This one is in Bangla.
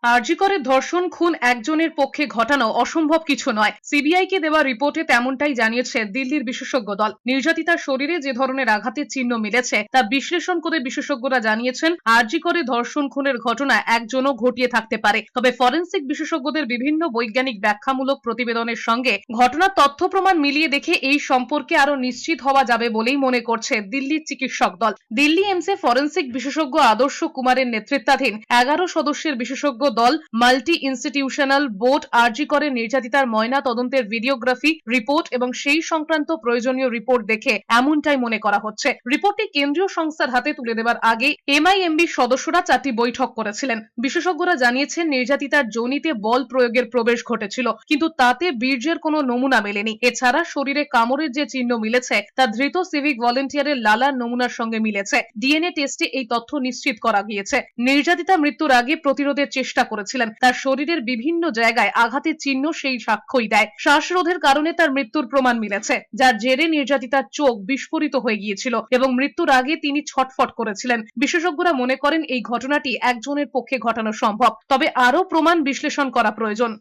আরজি করে ধর্ষণ খুন একজনের পক্ষে ঘটানো অসম্ভব কিছু নয়। সিবিআইকে দেওয়া রিপোর্টে তেমনটাই জানিয়েছে দিল্লির বিশেষজ্ঞ দল। নির্যাতিতার শরীরে যে ধরনের আঘাতের চিহ্ন মিলেছে তা বিশ্লেষণ করে বিশেষজ্ঞরা জানিয়েছেন আরজি করে ধর্ষণ খুনের ঘটনা একজনও ঘটিয়ে থাকতে পারে। তবে ফরেনসিক বিশেষজ্ঞদের বিভিন্ন বৈজ্ঞানিক ব্যাখ্যামূলক প্রতিবেদনের সঙ্গে ঘটনার তথ্য প্রমাণ মিলিয়ে দেখে এই সম্পর্কে আরো নিশ্চিত হওয়া যাবে বলেই মনে করছে দিল্লির চিকিৎসক দল। দিল্লি এইমসে ফরেনসিক বিশেষজ্ঞ আদর্শ কুমারের নেতৃত্বাধীন 11 সদস্যের বিশেষজ্ঞ দল মাল্টি ইনস্টিটিউশনাল বোর্ড আরজি করে নির্যাতিতার ময়না তদন্তের ভিডিওগ্রাফি রিপোর্ট এবং সেই সংক্রান্ত প্রয়োজনীয় রিপোর্ট দেখে এমনটাই মনে করা হচ্ছে। রিপোর্টটি কেন্দ্রীয় সংস্থার হাতে তুলে দেওয়ার আগে এমআইএমবির সদস্যরা 4টি বৈঠক করেছিলেন। বিশেষজ্ঞরা জানিয়েছেন নির্যাতিতার যোনিতে বল প্রয়োগের প্রবেশ ঘটেছিল, কিন্তু তাতে বীর্যের কোনো নমুনা মেলেনি। এছাড়া শরীরে কামড়ের যে চিহ্ন মিলেছে তা ধৃত সিভিক ভলেন্টিয়ারের লালার নমুনার সঙ্গে মিলেছে। ডিএনএ টেস্টে এই তথ্য নিশ্চিত করা গিয়েছে। নির্যাতিতা মৃত্যুর আগে প্রতিরোধের চেষ্টা করেছিলেন। তার শরীরের বিভিন্ন জায়গায় আঘাতের চিহ্ন সেই সাক্ষ্যই দেয়। শ্বাসরোধের কারণে তার মৃত্যুর প্রমাণ মিলেছে, যার জেরে নির্যাতিতার চোখ বিস্ফোরিত হয়ে গিয়েছিল এবং মৃত্যুর আগে তিনি ছটফট করেছিলেন। বিশেষজ্ঞরা মনে করেন এই ঘটনাটি একজনের পক্ষে ঘটানো সম্ভব, তবে আরও প্রমাণ বিশ্লেষণ করা প্রয়োজন।